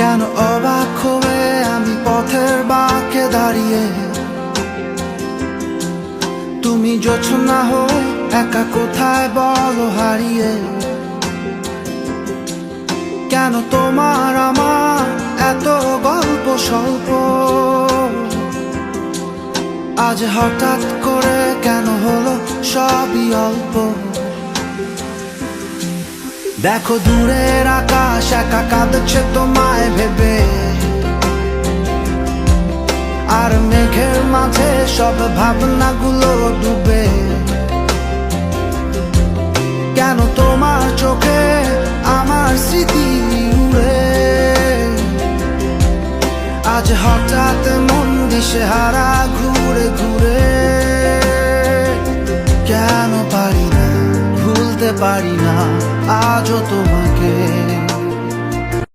কেন অবাক হয়ে আমি পথের বাঁকে দাঁড়িয়ে, তুমি জোছনা হয়ে একা কোথায় বলো হারিয়ে। কেন তোমার আমার এত গল্প স্বল্প, আজ হঠাৎ করে কেন হলো সবই অল্প। দেখো দূরের আকাশ একা কাঁদছে তোমায় ভেবে, আর মেঘের মাঝে সব ভাবনাগুলো ডুবে। কেন তোমার চোখে আমার স্মৃতি উড়ে, আজ হঠাৎ মন দিশেহারা ঘুরে ঘুরে। কেন পারি না, ভুলতে পারি না আজও তোমাকে।